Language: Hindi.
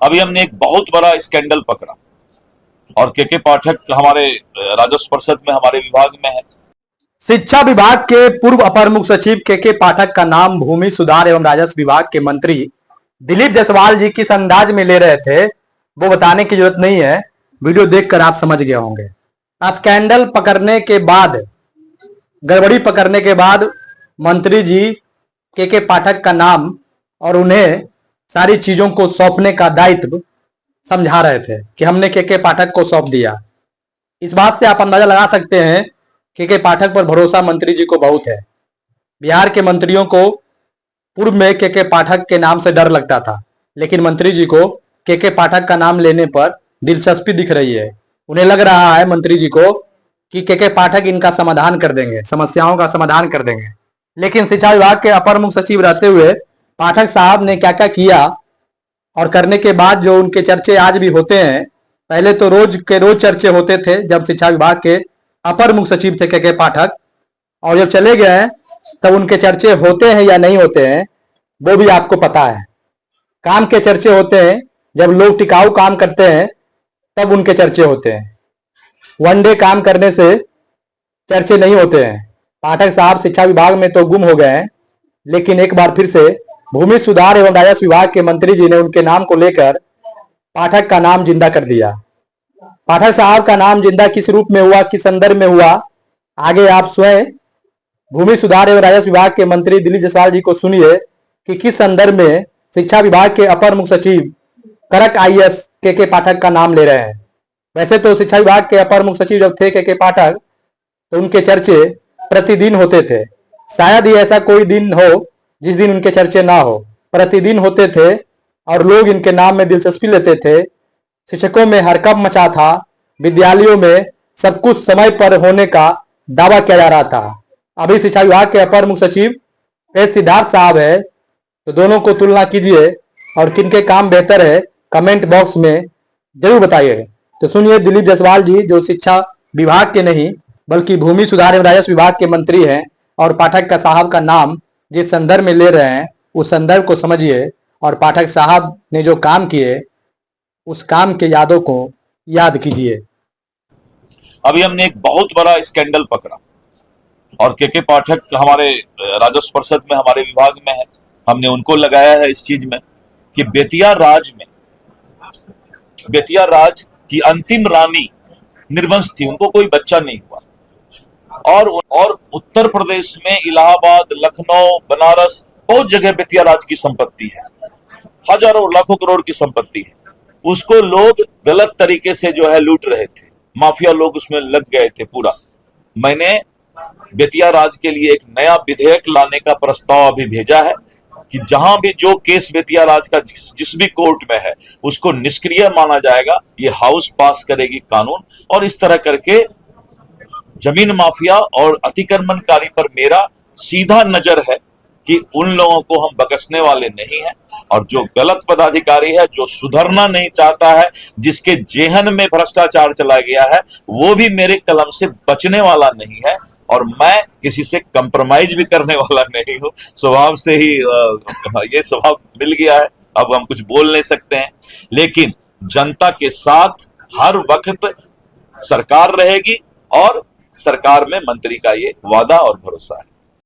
अभी हमने एक बहुत बड़ा स्कैंडल पकड़ा और के पाठक हमारे राजस्व परिषद में हमारे विभाग में है। शिक्षा विभाग के पूर्व अपर मुख्य सचिव के पाठक का नाम भूमि सुधार एवं राजस्व विभाग के मंत्री दिलीप जायसवाल जी किस अंदाज में ले रहे थे वो बताने की जरूरत नहीं है, वीडियो देखकर आप समझ गए होंगे। स्कैंडल पकड़ने के बाद, गड़बड़ी पकड़ने के बाद मंत्री जी के पाठक का नाम और उन्हें सारी चीजों को सौंपने का दायित्व समझा रहे थे कि हमने के पाठक को सौंप दिया। इस बात से आप अंदाजा लगा सकते हैं के पाठक पर भरोसा मंत्री जी को बहुत है। बिहार के मंत्रियों को पूर्व में के पाठक के नाम से डर लगता था, लेकिन मंत्री जी को के पाठक का नाम लेने पर दिलचस्पी दिख रही है। उन्हें लग रहा है मंत्री जी को कि के पाठक इनका समाधान कर देंगे, समस्याओं का समाधान कर देंगे। लेकिन शिक्षा विभाग के अपर मुख्य सचिव रहते हुए पाठक साहब ने क्या क्या किया और करने के बाद जो उनके चर्चे आज भी होते हैं। पहले तो रोज के रोज चर्चे होते थे जब शिक्षा विभाग के अपर मुख्य सचिव थे के पाठक, और जब चले गए तब उनके चर्चे होते हैं या नहीं होते हैं वो भी आपको पता है। काम के चर्चे होते हैं, जब लोग टिकाऊ काम करते हैं तब उनके चर्चे होते हैं। वन डे काम करने से चर्चे नहीं होते हैं। पाठक साहब शिक्षा विभाग में तो गुम हो गए हैं, लेकिन एक बार फिर से भूमि सुधार एवं राजस्व विभाग के मंत्री जी ने उनके नाम को लेकर पाठक का नाम जिंदा कर दिया। पाठक साहब का नाम जिंदा किस रूप में हुआ, किस संदर्भ में हुआ, आगे आप स्वयं भूमि सुधार एवं राजस्व विभाग के मंत्री दिलीप जायसवाल जी को सुनिए कि किस संदर्भ में शिक्षा विभाग के अपर मुख्य सचिव करक आईएएस के पाठक का नाम ले रहे हैं। वैसे तो शिक्षा विभाग के अपर मुख्य सचिव जब थे के पाठक तो उनके चर्चे प्रतिदिन होते थे। शायद ही ऐसा कोई दिन हो जिस दिन उनके चर्चे ना हो, प्रतिदिन होते थे और लोग इनके नाम में दिलचस्पी लेते थे। शिक्षकों में हड़कंप मचा था, विद्यालयों में सब कुछ समय पर होने का दावा किया जा रहा था। अभी शिक्षा विभाग के अपर मुख्य सचिव एस सिद्धार्थ साहब है, तो दोनों को तुलना कीजिए और किनके काम बेहतर है कमेंट बॉक्स में जरूर बताइए। तो सुनिए दिलीप जायसवाल जी, जो शिक्षा विभाग के नहीं बल्कि भूमि सुधार एवं राजस्व विभाग के मंत्री हैं, और पाठक का साहब का नाम जिस संदर्भ में ले रहे हैं उस संदर्भ को समझिए और पाठक साहब ने जो काम किए उस काम के यादों को याद कीजिए। अभी हमने एक बहुत बड़ा स्कैंडल पकड़ा और के पाठक हमारे राजस्व परिषद में हमारे विभाग में है। हमने उनको लगाया है इस चीज में कि बेतिया राज की अंतिम रानी निर्वंश थी, उनको कोई बच्चा नहीं हुआ, और उत्तर प्रदेश में इलाहाबाद, लखनऊ, बनारस बहुत जगह बेतिया राज की संपत्ति है, हजारों लाखों करोड़ की संपत्ति है। उसको लोग गलत तरीके से जो है लूट रहे थे, माफिया लोग उसमें लग गए थे पूरा। मैंने बेतिया राज के लिए एक नया विधेयक लाने का प्रस्ताव अभी भेजा है कि जहां भी जो केस बेतिया राज का जिस भी कोर्ट में है उसको निष्क्रिय माना जाएगा। ये हाउस पास करेगी कानून, और इस तरह करके जमीन माफिया और अतिक्रमणकारी पर मेरा सीधा नजर है कि उन लोगों को हम बख्शने वाले नहीं हैं। और जो गलत पदाधिकारी है, जो सुधरना नहीं चाहता है, जिसके जेहन में भ्रष्टाचार चला गया है, वो भी मेरे कलम से बचने वाला नहीं है। और मैं किसी से कंप्रोमाइज भी करने वाला नहीं हूं। स्वभाव से ही ये स्वभाव मिल गया है, अब हम कुछ बोल नहीं सकते हैं। लेकिन जनता के साथ हर वक्त सरकार रहेगी और सरकार में मंत्री का ये वादा और भरोसा है।